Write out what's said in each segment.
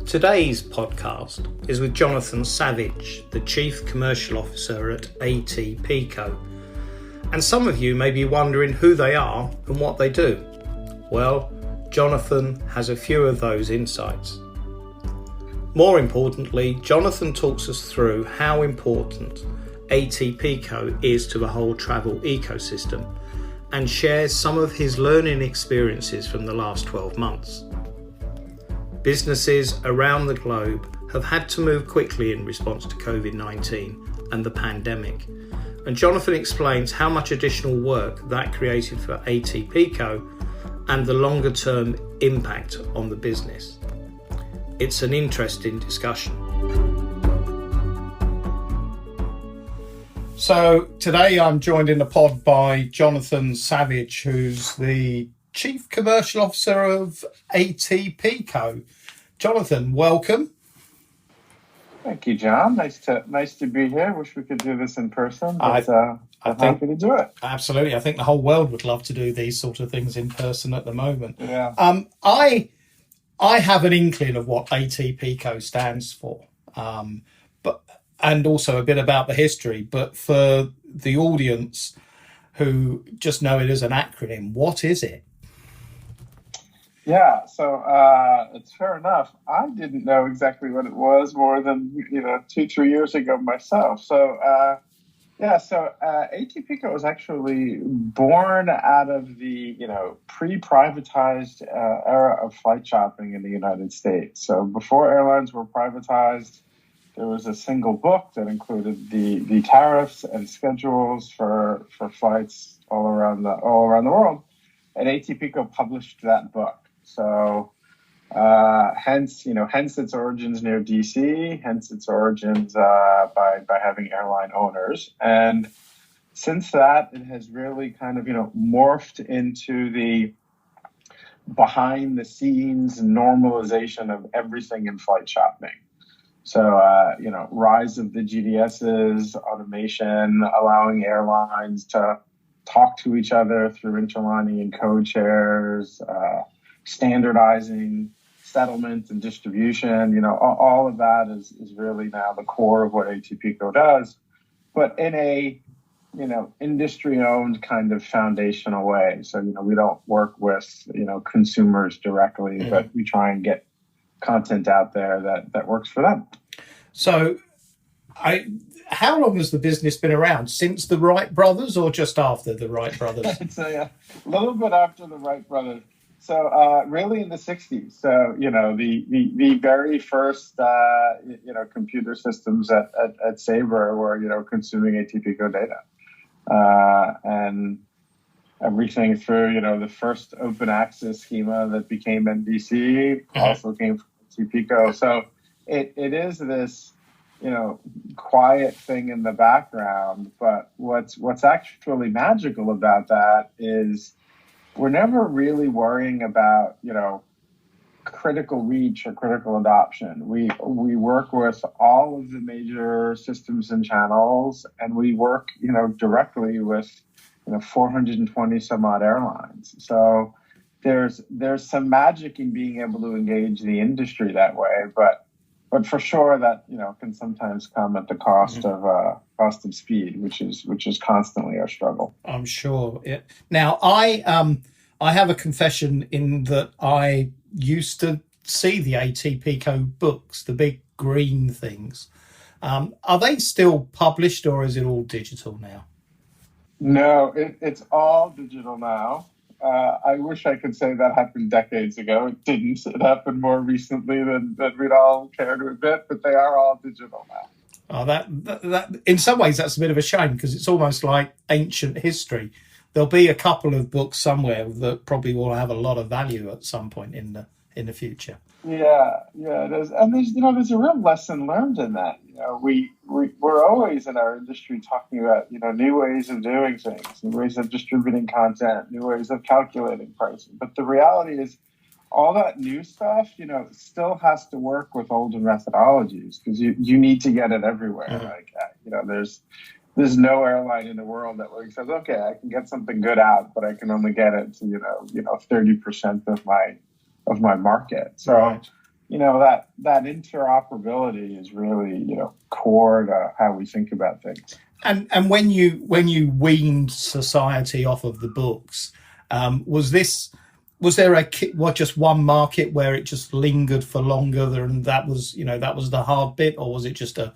Today's podcast is with Jonathan Savitch, the Chief Commercial Officer at ATPCO. And some of you may be wondering who they are and what they do. Well, Jonathan has a few of those insights. More importantly, Jonathan talks us through how important ATPCO is to the whole travel ecosystem and shares some of his learning experiences from the last 12 months. Businesses around the globe have had to move quickly in response to COVID-19 and the pandemic. And Jonathan explains how much additional work that created for ATPCO and the longer term impact on the business. It's an interesting discussion. So today I'm joined in the pod by Jonathan Savitch, who's the Chief Commercial Officer of ATPCO. Jonathan, welcome. Thank you, John. Nice to be here. Wish we could do this in person, but I'm happy to do it. Absolutely. I think the whole world would love to do these sort of things in person at the moment. Yeah. I have an inkling of what ATPCO stands for, and also a bit about the history. But for the audience who just know it as an acronym, what is it? Yeah, so it's fair enough. I didn't know exactly what it was more than 2-3 years ago myself. So ATPCO was actually born out of the pre-privatized era of flight shopping in the United States. So before airlines were privatized, there was a single book that included the tariffs and schedules for flights all around the world, and ATPCO published that book. So hence its origins near DC, hence its origins by having airline owners. And since that, it has really kind of morphed into the behind the scenes normalization of everything in flight shopping. So, rise of the GDSs, automation, allowing airlines to talk to each other through interlining and code shares, standardizing settlement and distribution, all of that is really now the core of what ATPCO does, but in a, industry-owned kind of foundational way. So, we don't work with, consumers directly, but we try and get content out there that works for them. So how long has the business been around? Since the Wright brothers or just after the Wright brothers? It's a little bit after the Wright brothers. So really in the 60s. So, the very first, computer systems at Sabre were, consuming ATPCO data. And everything through, the first open access schema that became NBC also came from ATPCO. So it is this, quiet thing in the background. But what's actually magical about that is we're never really worrying about, critical reach or critical adoption. We work with all of the major systems and channels, and we work, directly with, 420 some odd airlines. So there's some magic in being able to engage the industry that way, but for sure that, can sometimes come at the cost of speed, which is constantly our struggle. I'm sure. Yeah. Now, I have a confession in that I used to see the ATPCO books, the big green things. Are they still published or is it all digital now? No, it's all digital now. I wish I could say that happened decades ago. It didn't. It happened more recently than we'd all care to admit, but they are all digital now. Oh, that in some ways that's a bit of a shame because it's almost like ancient history. There'll be a couple of books somewhere that probably will have a lot of value at some point in the future. Yeah, it is. And there's a real lesson learned in that. We're always in our industry talking about, new ways of doing things, new ways of distributing content, new ways of calculating pricing. But the reality is all that new stuff, still has to work with older methodologies because you need to get it everywhere. Mm-hmm. There's no airline in the world that says, okay, I can get something good out, but I can only get it to, 30% of my market. So, right. that interoperability is really, core to how we think about things. And when you weaned society off of the books, was there just one market where it just lingered for longer, and that was the hard bit, or was it just a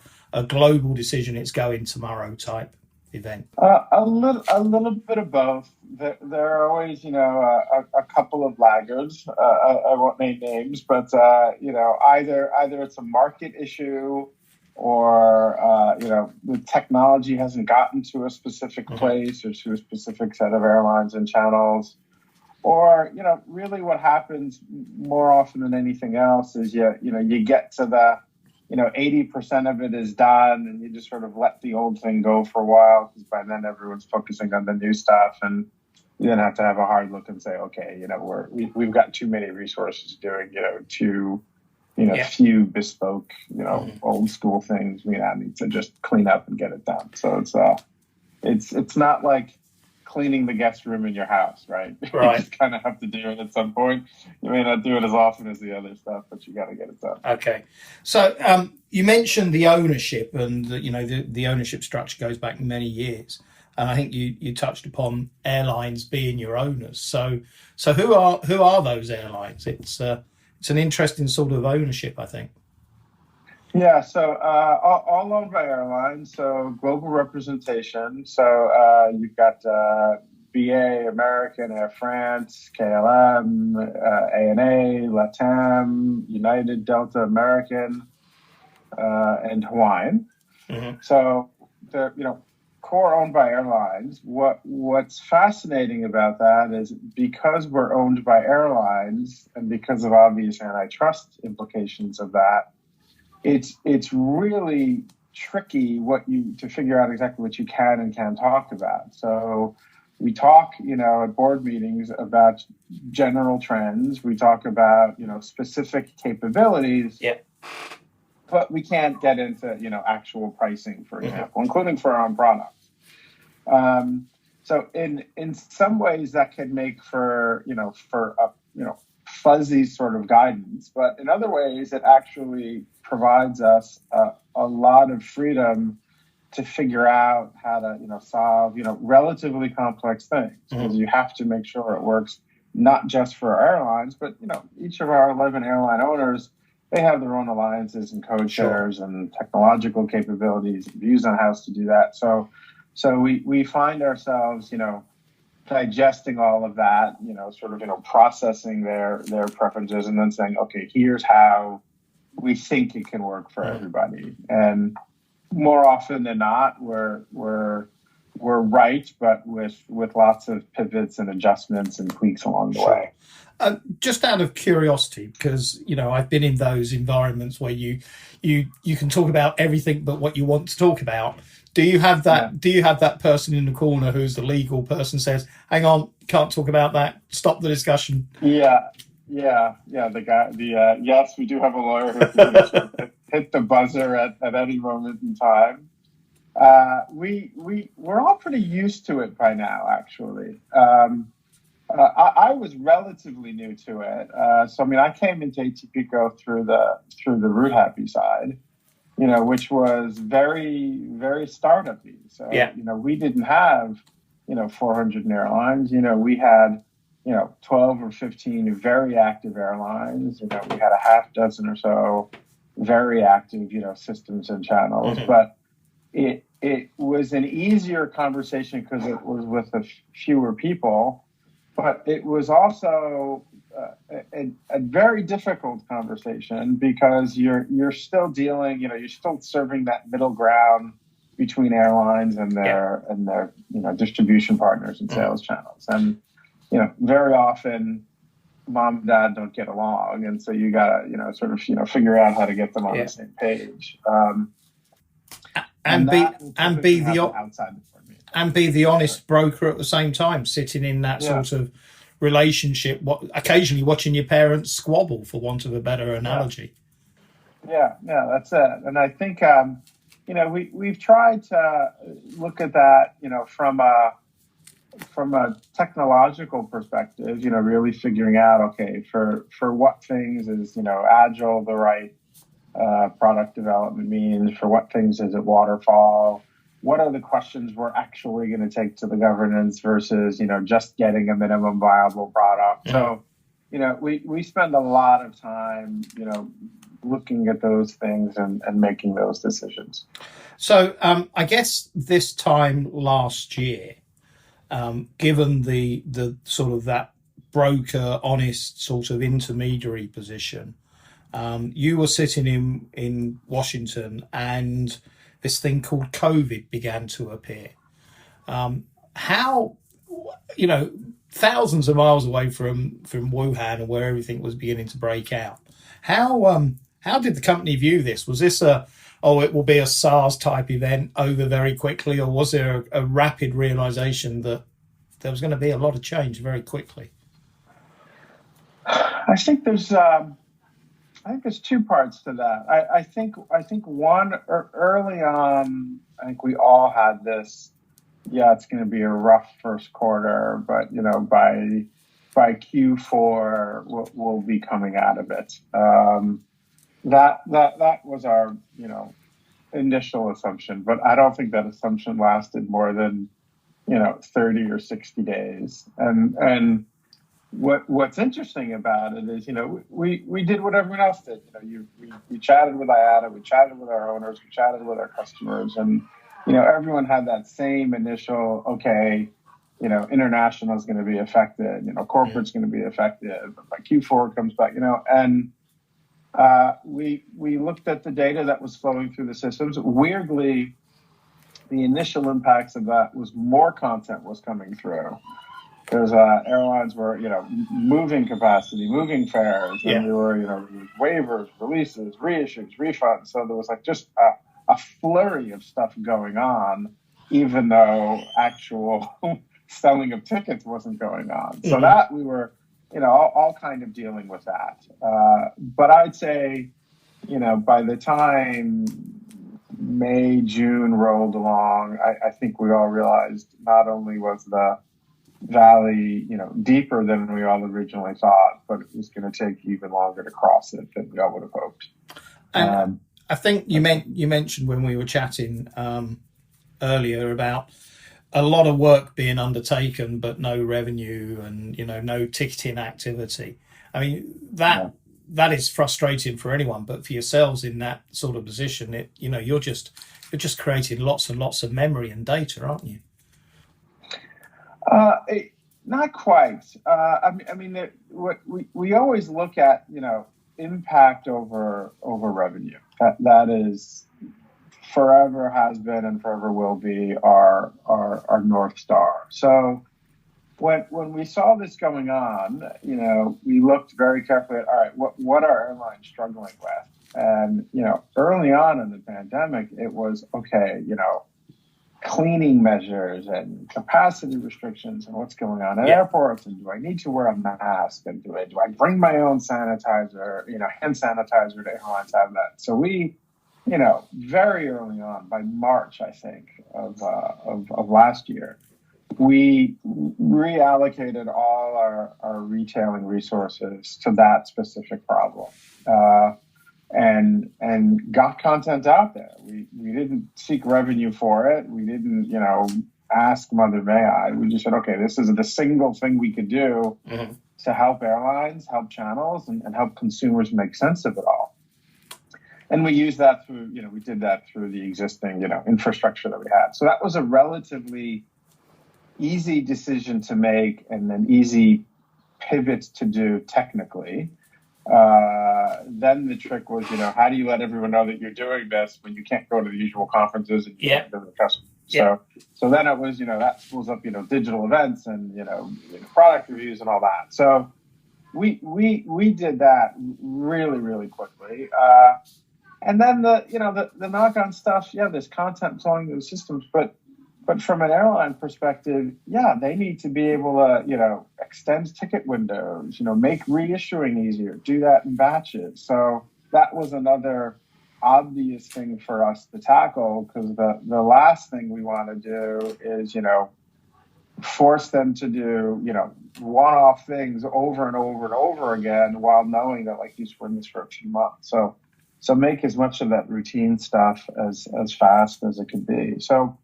global decision, it's going tomorrow type event? A little bit of both. There are always, a couple of laggards. I won't name names, but either it's a market issue, or the technology hasn't gotten to a specific place or to a specific set of airlines and channels, or really what happens more often than anything else is you get to the 80% of it is done, and you just sort of let the old thing go for a while, because by then everyone's focusing on the new stuff, and you then have to have a hard look and say, okay, we've got too many resources doing few bespoke old school things. We now need to just clean up and get it done. So it's not like cleaning the guest room in your house, right? Right. You just kind of have to do it at some point. You may not do it as often as the other stuff, but you got to get it done. Okay. So you mentioned the ownership, and the ownership structure goes back many years. And I think you touched upon airlines being your owners. So who are those airlines? It's an interesting sort of ownership, I think. Yeah, so all owned by airlines, so global representation. So you've got BA, American, Air France, KLM, ANA, LATAM, United, Delta, American, and Hawaiian. Mm-hmm. So they're core owned by airlines. What's fascinating about that is, because we're owned by airlines, and because of obvious antitrust implications of that, it's really tricky to figure out exactly what you can and can't talk about. So we talk, at board meetings about general trends. We talk about, specific capabilities. Yeah. But we can't get into, actual pricing, for example, including for our own products. So in some ways that can make for fuzzy sort of guidance, but in other ways it actually provides us a lot of freedom to figure out how to solve relatively complex things, because you have to make sure it works not just for airlines, but each of our 11 airline owners, they have their own alliances and code shares and technological capabilities and views on how to do that. So we find ourselves digesting all of that, processing their preferences, and then saying, okay, here's how we think it can work for everybody. And more often than not, we're right, but with lots of pivots and adjustments and tweaks along the way. Just out of curiosity, because I've been in those environments where you can talk about everything but what you want to talk about. Do you have that? Yeah. Do you have that person in the corner who's the legal person, says, "Hang on, can't talk about that. Stop the discussion." Yeah. The guy. Yes, we do have a lawyer who can hit the buzzer at any moment in time. We're all pretty used to it by now, actually. I was relatively new to it. I came into ATPCO through the Route Happy side, which was very, very startup-y. So, we didn't have, 400 airlines. We had, 12 or 15 very active airlines. We had a half dozen or so very active, systems and channels. Mm-hmm. But it was an easier conversation because it was with fewer people. But it was also a very difficult conversation, because you're still dealing, you're still serving that middle ground between airlines and their distribution partners and sales channels. And very often mom and dad don't get along, and so you gotta figure out how to get them on the same page. And be the honest broker at the same time, sitting in that sort of relationship, occasionally watching your parents squabble, for want of a better analogy. Yeah, that's it. And I think we've tried to look at that from a from a technological perspective, really figuring out, okay, for what things is, agile the right product development means, for what things is it waterfall, what are the questions we're actually going to take to the governance versus, just getting a minimum viable product. So, we spend a lot of time, looking at those things and making those decisions. So I guess this time last year, given the sort of that broker, honest sort of intermediary position, you were sitting in Washington and this thing called COVID began to appear. How, thousands of miles away from Wuhan and where everything was beginning to break out, how did the company view this? Was this it will be a SARS type event over very quickly, or was there a rapid realization that there was going to be a lot of change very quickly? I think there's two parts to that. I think one, early on, I think we all had this. Yeah, it's going to be a rough first quarter, but by Q4 we'll be coming out of it. That was our initial assumption, but I don't think that assumption lasted more than 30 or 60 days. And what's interesting about it is we did what everyone else did. We chatted with IATA, we chatted with our owners, we chatted with our customers, and everyone had that same initial, okay, international is going to be affected, corporate's going to be affected, but by Q4 it comes back, and we looked at the data that was flowing through the systems. Weirdly, the initial impacts of that was more content was coming through. Because airlines were, moving capacity, moving fares, and we were, waivers, releases, reissues, refunds. So there was just a flurry of stuff going on, even though actual selling of tickets wasn't going on. So that we were, all kind of dealing with that. But I'd say, by the time May, June rolled along, I think we all realized not only was the valley, deeper than we all originally thought, but it was going to take even longer to cross it than we all would have hoped. And I think you mentioned when we were chatting earlier about a lot of work being undertaken, but no revenue and no ticketing activity. I mean that is frustrating for anyone, but for yourselves in that sort of position, you're just creating lots and lots of memory and data, aren't you? Not quite. We always look at impact over revenue. That is forever has been and forever will be our North Star. So when we saw this going on, we looked very carefully at, all right, what are airlines struggling with? And early on in the pandemic, it was okay, cleaning measures and capacity restrictions and what's going on at airports, and do I need to wear a mask, and do I bring my own sanitizer, hand sanitizer to airlines have that. So we, very early on, by March, I think, of last year, we reallocated all our retailing resources to that specific problem. And got content out there. We didn't seek revenue for it. We didn't, ask Mother May I. We just said, okay, this is the single thing we could do to help airlines, help channels, and help consumers make sense of it all. And we used that through, we did that through the existing, infrastructure that we had. So that was a relatively easy decision to make and an easy pivot to do technically. Then the trick was, how do you let everyone know that you're doing this when you can't go to the usual conferences and you can't go to the customers? So then it was, that spools up, digital events and, product reviews and all that. So we did that really, really quickly. And then the knock-on stuff, there's content flowing through the systems, but from an airline perspective, they need to be able to, extend ticket windows, make reissuing easier, do that in batches. So that was another obvious thing for us to tackle, because the last thing we want to do is, force them to do, one-off things over and over and over again, while knowing that like he's in this for a few months. So make as much of that routine stuff as fast as it could be. So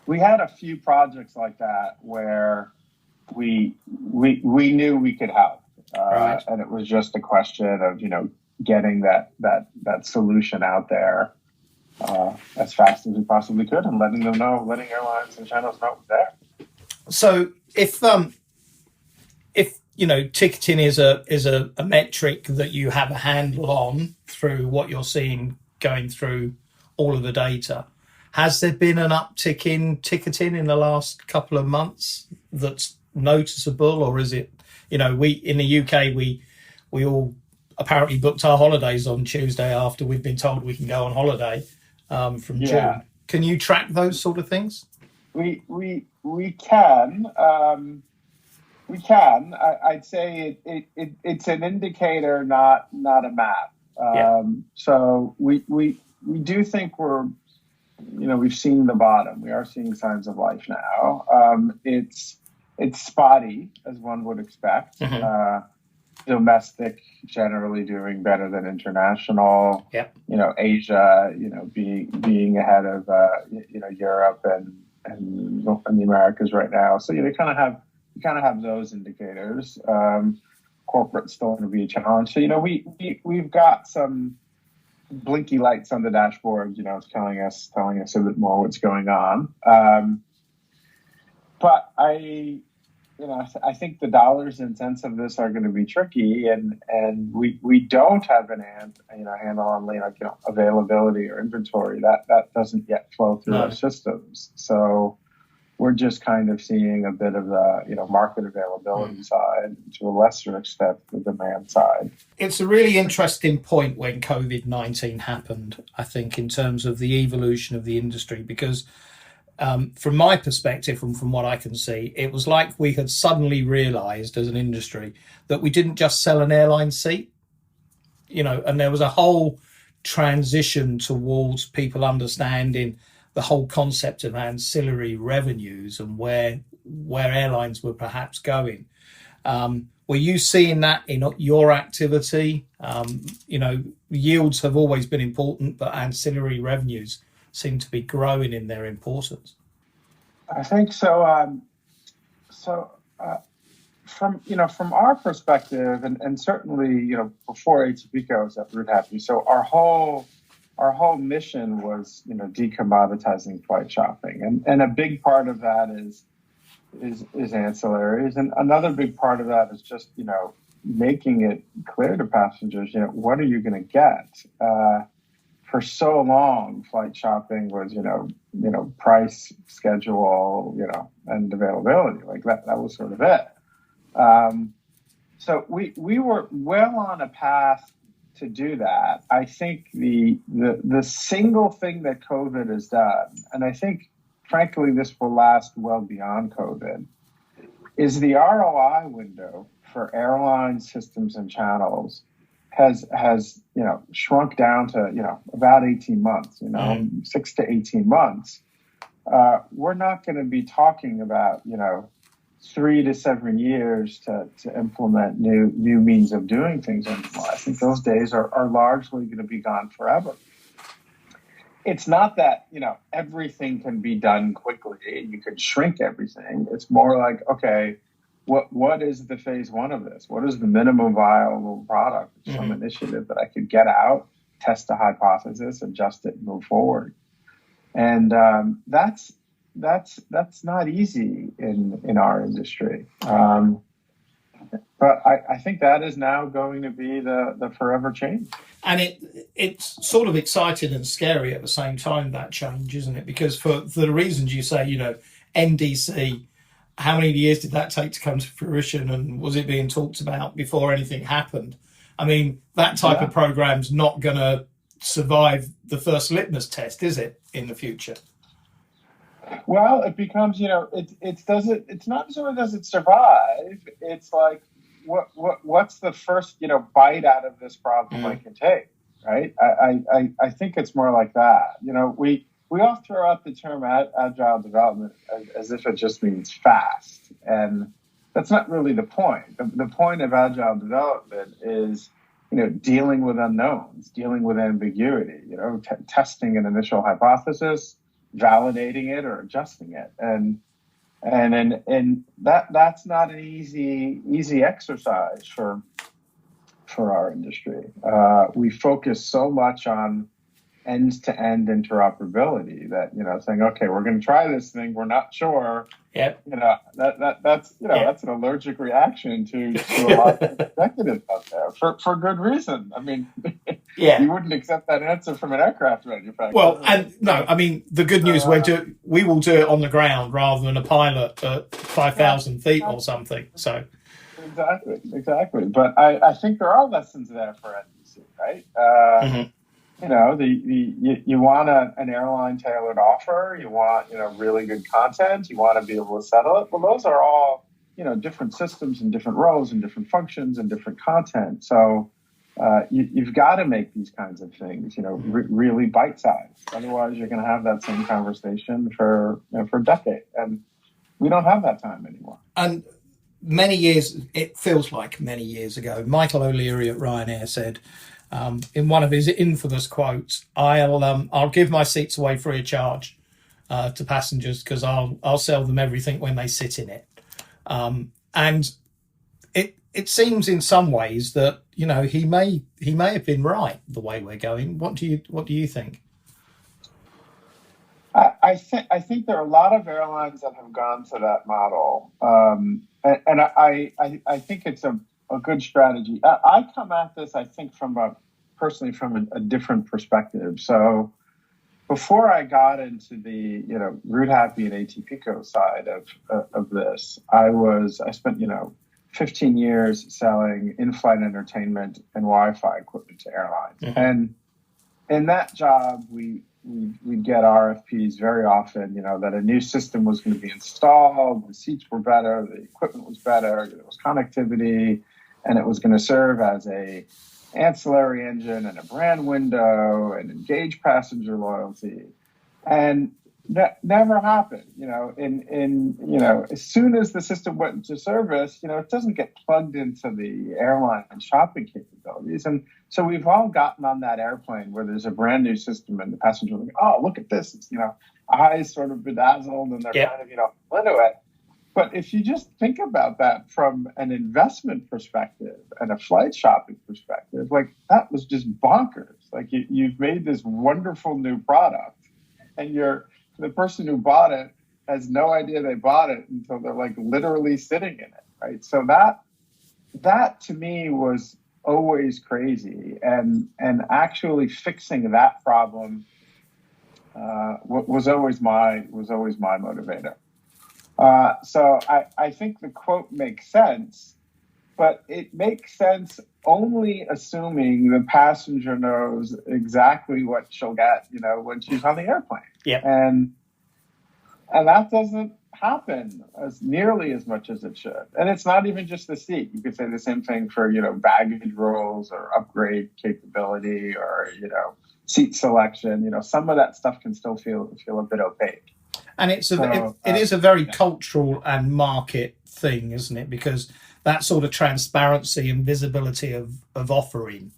we had a few projects like that where we knew we could help, Right. and it was just a question of getting that solution out there as fast as we possibly could, and letting airlines and channels know it was there. So if ticketing is a metric that you have a handle on through what you're seeing going through all of the data, has there been an uptick in ticketing in the last couple of months that's noticeable, or is it, we in the UK we all apparently booked our holidays on Tuesday after we've been told we can go on holiday from June. Can you track those sort of things? We can. We can. I'd say it's an indicator, not a map. So we do think we've seen the bottom. We are seeing signs of life now. It's spotty, as one would expect. Mm-hmm. Domestic generally doing better than international. Yep. Asia, being ahead of Europe and the Americas right now. So you kind of have those indicators. Corporate's still going to be a challenge. So we've got some blinky lights on the dashboard. It's telling us a bit more what's going on. But I think the dollars and cents of this are going to be tricky, and we don't have an handle on availability or inventory. That doesn't yet flow through our systems. So we're just kind of seeing a bit of the market availability side, to a lesser extent the demand side. It's a really interesting point when COVID-19 happened, I think, in terms of the evolution of the industry, because from my perspective and from what I can see, it was like we had suddenly realized as an industry that we didn't just sell an airline seat, and there was a whole transition towards people understanding the whole concept of ancillary revenues and where airlines were perhaps going. Were you seeing that in your activity? Yields have always been important, but ancillary revenues seem to be growing in their importance. I think so. From our perspective, and certainly before ATPCO was at Route Happy, so our whole mission was decommoditizing flight shopping, and a big part of that is ancillaries, and another big part of that is just making it clear to passengers what are you going to get. For so long, flight shopping was, price, schedule, and availability. Like that was sort of it. So we were well on a path to do that. I think the single thing that COVID has done, and I think, frankly, this will last well beyond COVID, is the ROI window for airline systems and channels has shrunk down to about 18 months, 6 to 18 months. We're not going to be talking about 3 to 7 years to implement new means of doing things anymore. I think those days are largely going to be gone forever. It's not that everything can be done quickly. You could shrink everything. It's more like, okay, what is the phase one of this? What is the minimum viable product? Some initiative that I could get out, test a hypothesis, adjust it, and move forward. And that's not easy in our industry. But I think that is now going to be the forever change. And it's sort of exciting and scary at the same time, that change, isn't it? Because for the reasons you say, NDC, how many years did that take to come to fruition, and was it being talked about before anything happened? I mean, that type of program's not going to survive the first litmus test, is it, in the future? Well, it becomes, it's not so does it survive. It's like, what's the first, bite out of this problem I can take, right? I think it's more like that. we all throw out the term agile development as if it just means fast. And that's not really the point. The point of agile development is, dealing with unknowns, dealing with ambiguity, testing an initial hypothesis, validating it or adjusting it. And that's not an easy exercise for our industry. We focus so much on end-to-end interoperability that, saying, okay, we're going to try this thing, we're not sure. Yep. That's an allergic reaction to a lot of executives out there for good reason. I mean, you wouldn't accept that answer from an aircraft manufacturer. Well, and no, I mean, the good news, we will do it on the ground rather than a pilot at 5,000 feet or something. So exactly. But I think there are lessons there for NBC, right? You want an airline tailored offer. You want, really good content. You want to be able to settle it. Well, those are all, different systems and different roles and different functions and different content. So you've got to make these kinds of things, really bite-sized. Otherwise, you're going to have that same conversation for a decade. And we don't have that time anymore. And it feels like many years ago, Michael OLeary at Ryanair said, in one of his infamous quotes, I'll give my seats away free of charge to passengers because I'll sell them everything when they sit in it. And it seems in some ways that he may have been right the way we're going. What do you think? I think there are a lot of airlines that have gone to that model, and I think it's a good strategy. I come at this, I think, personally from a different perspective. So before I got into the Route Happy and ATPCO side of this, I spent 15 years selling in-flight entertainment and Wi-Fi equipment to airlines, and in that job we'd get RFPs very often, that a new system was going to be installed, the seats were better, the equipment was better, there was connectivity, and it was going to serve as a ancillary engine and a brand window and engage passenger loyalty. And that never happened. As soon as the system went into service, it doesn't get plugged into the airline shopping capabilities. And so we've all gotten on that airplane where there's a brand new system and the passenger like, oh, look at this. It's, eyes sort of bedazzled and they're kind of, into it. But if you just think about that from an investment perspective and a flight shopping perspective, like that was just bonkers. Like you've made this wonderful new product and the person who bought it has no idea they bought it until they're like literally sitting in it, right? So that to me was always crazy, and actually fixing that problem was always my motivator. So I think the quote makes sense, but it makes sense only assuming the passenger knows exactly what she'll get, when she's on the airplane. Yeah. And that doesn't happen as nearly as much as it should. And it's not even just the seat. You could say the same thing for, baggage rolls or upgrade capability or, seat selection. Some of that stuff can still feel a bit opaque. And it is a very cultural and market thing, isn't it? Because that sort of transparency and visibility of offering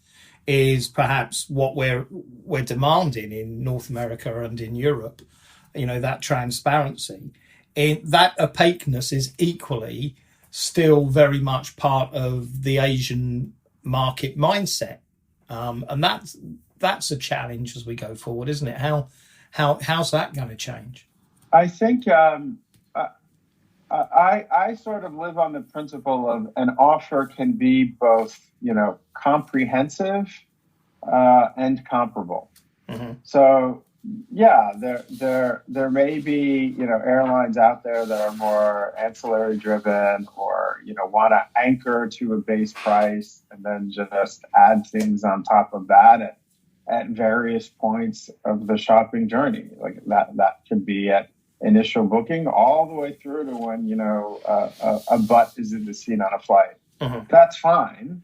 is perhaps what we're demanding in North America and in Europe. That transparency. That opaqueness is equally still very much part of the Asian market mindset, and that's a challenge as we go forward, isn't it? How's that going to change? I think I sort of live on the principle of an offer can be both, comprehensive and comparable. Mm-hmm. So, yeah, there may be, airlines out there that are more ancillary driven or, want to anchor to a base price and then just add things on top of that at various points of the shopping journey. Like that could be at initial booking all the way through to when, a butt is in the seat on a flight. Mm-hmm. That's fine.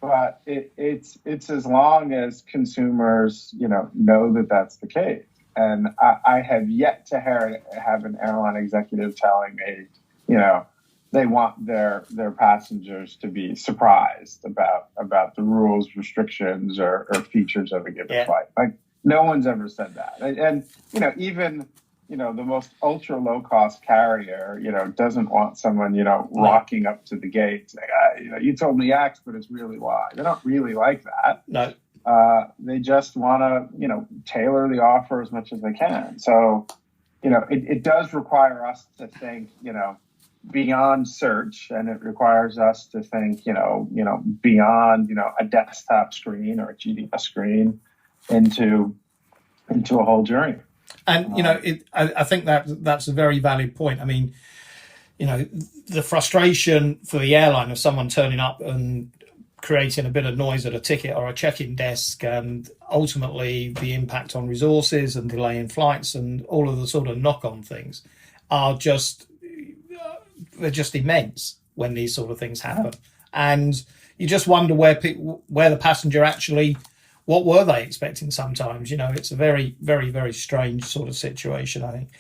But it's as long as consumers, know that that's the case. And I have yet to have an airline executive telling me, they want their passengers to be surprised about the rules, restrictions, or features of a given flight. Like, no one's ever said that. And even the most ultra low cost carrier, doesn't want someone, rocking up to the gate saying, you told me X, but it's really Y. They don't really like that. No. They just want to, tailor the offer as much as they can. So, it does require us to think, beyond search, and it requires us to think, beyond, a desktop screen or a GDS screen into a whole journey. And, I think that's a very valid point. I mean, the frustration for the airline of someone turning up and creating a bit of noise at a ticket or a check-in desk, and ultimately the impact on resources and delaying flights and all of the sort of knock-on things are they're just immense when these sort of things happen. And you just wonder where the passenger actually, what were they expecting sometimes? It's a very, very, very strange sort of situation, I think.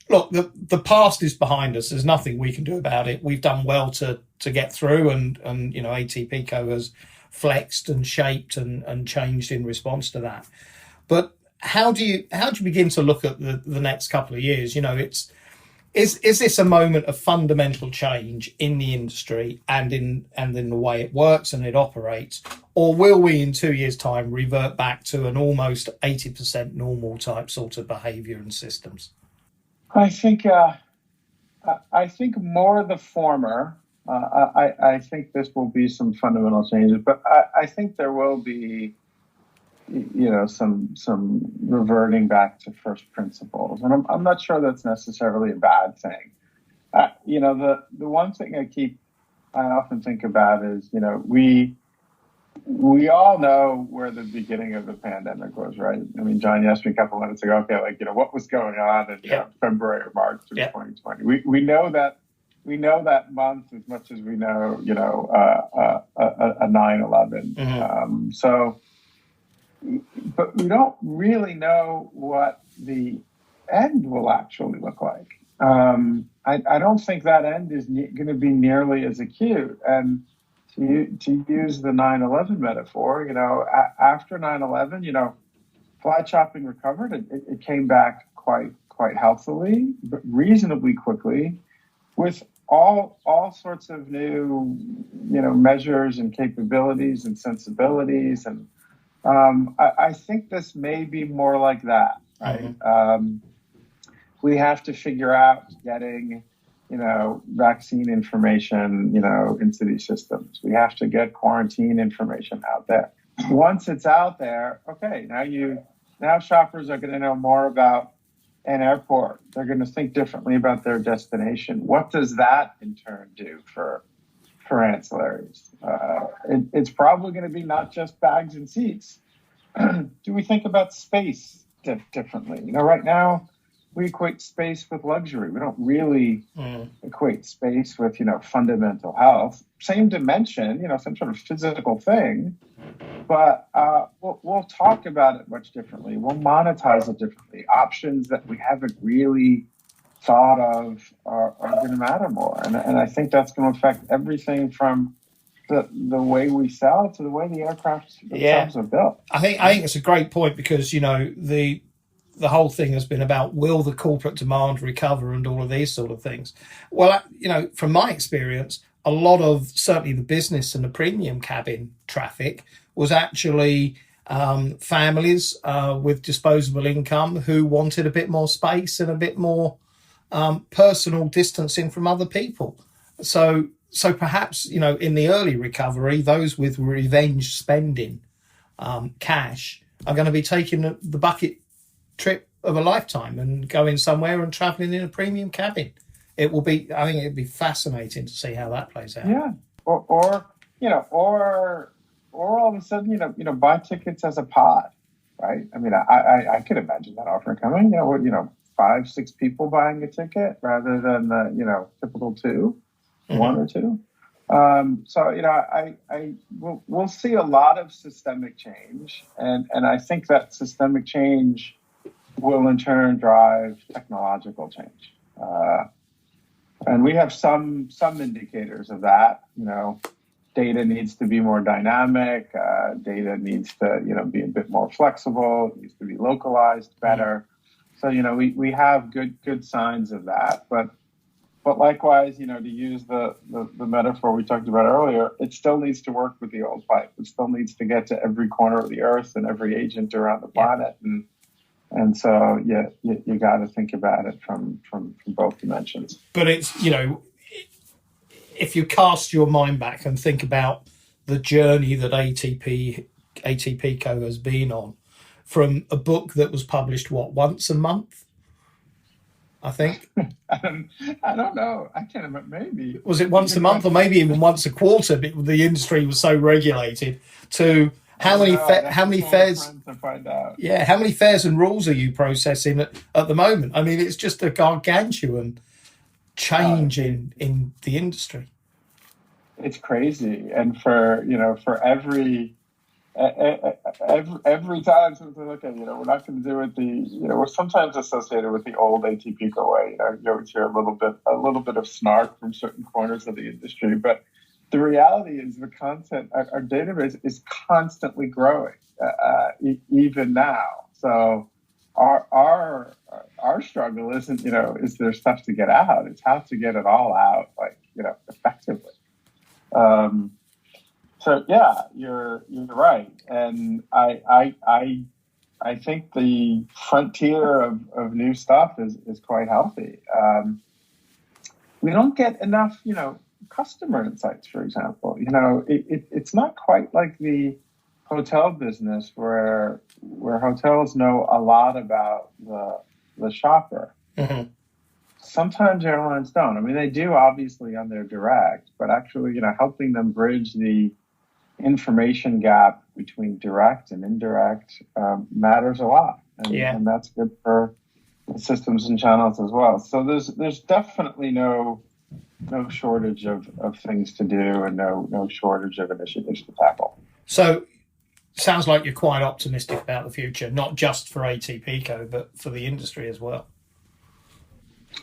Look, the past is behind us. There's nothing we can do about it. We've done well to get through, and ATPCO has flexed and shaped and changed in response to that. But how do you begin to look at the next couple of years? Is this a moment of fundamental change in the industry and in the way it works and it operates, or will we in 2 years' time revert back to an almost 80% normal type sort of behaviour and systems? I think more the former. I think this will be some fundamental changes, but I think there will be, some reverting back to first principles, and I'm not sure that's necessarily a bad thing. The one thing I often think about is, we all know where the beginning of the pandemic was, right? I mean, John, you asked me a couple minutes ago, okay, what was going on in February or March of 2020? We know that month as much as we know, a 9/11. Mm-hmm. But we don't really know what the end will actually look like. I don't think that end is going to be nearly as acute. And to use the 9/11 metaphor, after 9/11, flight shopping recovered. It came back quite healthily, but reasonably quickly, with all sorts of new, measures and capabilities and sensibilities. And I think this may be more like that, right? Mm-hmm. We have to figure out getting, vaccine information, into these systems. We have to get quarantine information out there. Once it's out there, okay, now shoppers are going to know more about an airport. They're going to think differently about their destination. What does that in turn do for ancillaries? It's probably going to be not just bags and seats. Do we think about space differently? Right now, we equate space with luxury. We don't really equate space with, fundamental health. Same dimension, some sort of physical thing, but we'll talk about it much differently. We'll monetize it differently. Options that we haven't really thought of are going to matter more. And I think that's going to affect everything from the way we sell to the way the aircraft themselves are built. I think it's a great point, because, the whole thing has been about, will the corporate demand recover and all of these sort of things. Well, from my experience, a lot of certainly the business and the premium cabin traffic was actually families with disposable income who wanted a bit more space and a bit more personal distancing from other people. So perhaps, in the early recovery, those with revenge spending cash are going to be taking the bucket trip of a lifetime and going somewhere and traveling in a premium cabin. I think it'd be fascinating to see how that plays out. Yeah. Or all of a sudden, buy tickets as a pod, right? I mean, I could imagine that offer coming, 5-6 people buying a ticket rather than the, typical 2, mm-hmm. 1 or 2. We'll see a lot of systemic change, and I think that systemic change will in turn drive technological change. And we have some indicators of that. Data needs to be more dynamic. Data needs to be a bit more flexible. It needs to be localized better. So we have good signs of that. But likewise, to use the metaphor we talked about earlier, it still needs to work with the old pipe. It still needs to get to every corner of the earth and every agent around the planet. And so, you got to think about it from both dimensions. But it's, if you cast your mind back and think about the journey that ATPCO has been on, from a book that was published, once a month, I think? I don't know. I can't remember. Maybe. Was it once a month or maybe even once a quarter? The industry was so regulated to... How many fairs? To find out. Yeah, how many fairs and rules are you processing at the moment? I mean, it's just a gargantuan change in the industry. It's crazy, and for every time something look at, we're not going to do it we're sometimes associated with the old ATPCO way. You always hear a little bit of snark from certain corners of the industry, but the reality is the content, our database is constantly growing, even now. So our struggle isn't, is there stuff to get out? It's how to get it all out, effectively. So yeah, you're right, and I think the frontier of new stuff is quite healthy. We don't get enough, customer insights, for example. It's not quite like the hotel business where hotels know a lot about the shopper. Mm-hmm. Sometimes airlines don't. I mean, they do obviously on their direct, but actually, helping them bridge the information gap between direct and indirect matters a lot, and that's good for the systems and channels as well. So there's definitely no shortage of things to do, and no shortage of initiatives to tackle. So, sounds like you're quite optimistic about the future, not just for ATPCO, but for the industry as well.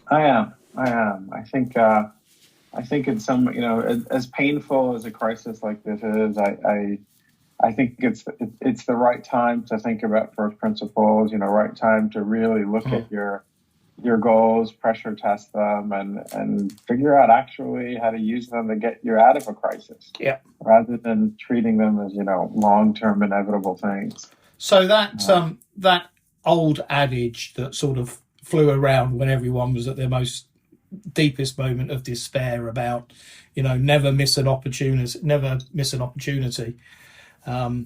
I am. I think it's as painful as a crisis like this is, I think it's the right time to think about first principles. Right time to really look at your goals, pressure test them, and figure out actually how to use them to get you out of a crisis. Yeah. Rather than treating them as long-term inevitable things. So that old adage that sort of flew around when everyone was at their most deepest moment of despair about never miss an opportunity. What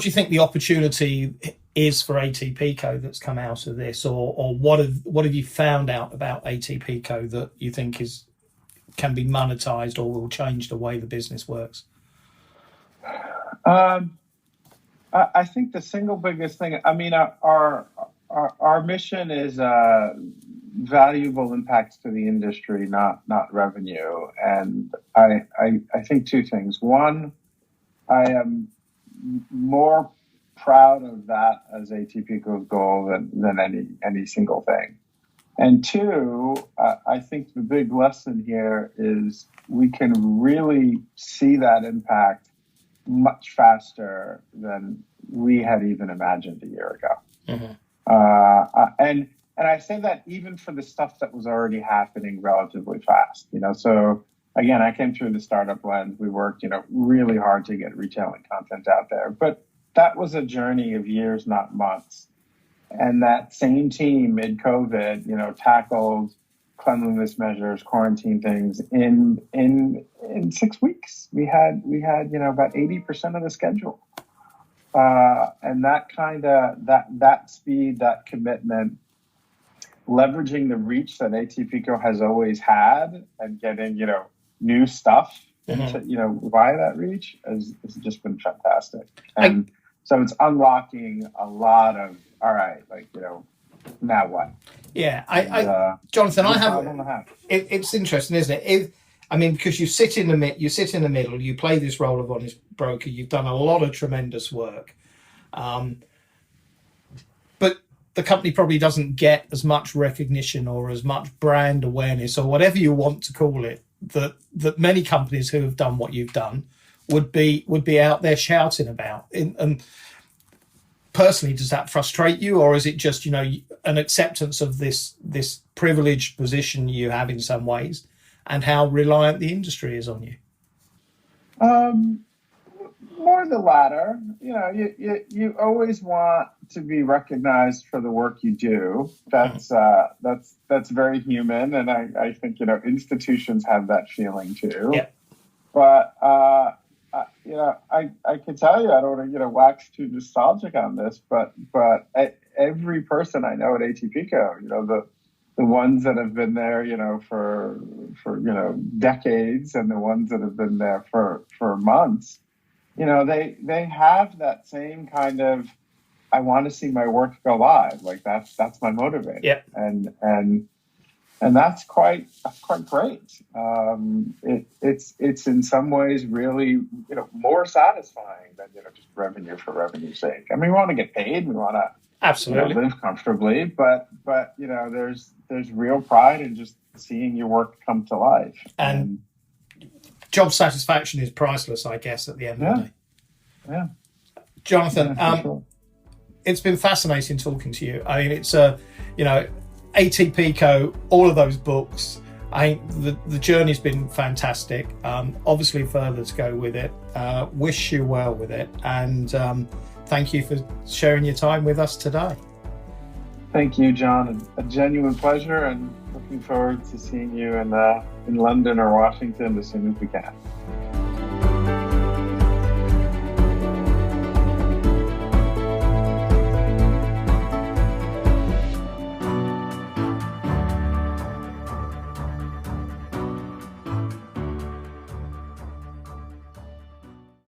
do you think the opportunity is for ATPCO that's come out of this, or what have you found out about ATPCO that you think can be monetized or will change the way the business works? I think the single biggest thing, our mission is valuable impacts to the industry, not revenue. And I think two things. One, I am more proud of that as ATPCO's goal than any single thing. And two, I think the big lesson here is we can really see that impact much faster than we had even imagined a year ago. Mm-hmm. And I say that even for the stuff that was already happening relatively fast. So again, I came through the startup lens. We worked, really hard to get retailing content out there, but that was a journey of years, not months. And that same team mid-COVID, tackled cleanliness measures, quarantine things in 6 weeks. We had about 80% of the schedule. And that kind of that speed, that commitment, leveraging the reach that ATPCO has always had and getting new stuff into, via that reach has just been fantastic. And so it's unlocking a lot of, all right, now what? Yeah, Jonathan, it's interesting, isn't it? Because you sit in the middle, you play this role of honest broker, you've done a lot of tremendous work. But the company probably doesn't get as much recognition or as much brand awareness or whatever you want to call it, that many companies who have done what you've done would be out there shouting about. And personally, does that frustrate you, or is it just, you know, an acceptance of this privileged position you have in some ways and how reliant the industry is on you? More the latter. You know, you always want to be recognized for the work you do. That's very human, and I think, you know, institutions have that feeling too. Yeah. But you know, I can tell you, I don't want to, you know, wax too nostalgic on this, but every person I know at ATPCO, you know, the ones that have been there, you know, for you know, decades, and the ones that have been there for months, you know, they have that same kind of, I want to see my work go live. Like that's my motivator. Yeah. And that's quite great. It's in some ways really, you know, more satisfying than, you know, just revenue for revenue's sake. I mean, we want to get paid, we want to absolutely, you know, live comfortably, but you know, there's real pride in just seeing your work come to life. And job satisfaction is priceless, I guess, at the end of the day. Yeah. Jonathan, Sure. It's been fascinating talking to you. I mean, it's you know, ATPCO, all of those books. I think the journey's been fantastic. Obviously, further to go with it. Wish you well with it, and thank you for sharing your time with us today. Thank you, John. A genuine pleasure, and looking forward to seeing you in London or Washington as soon as we can.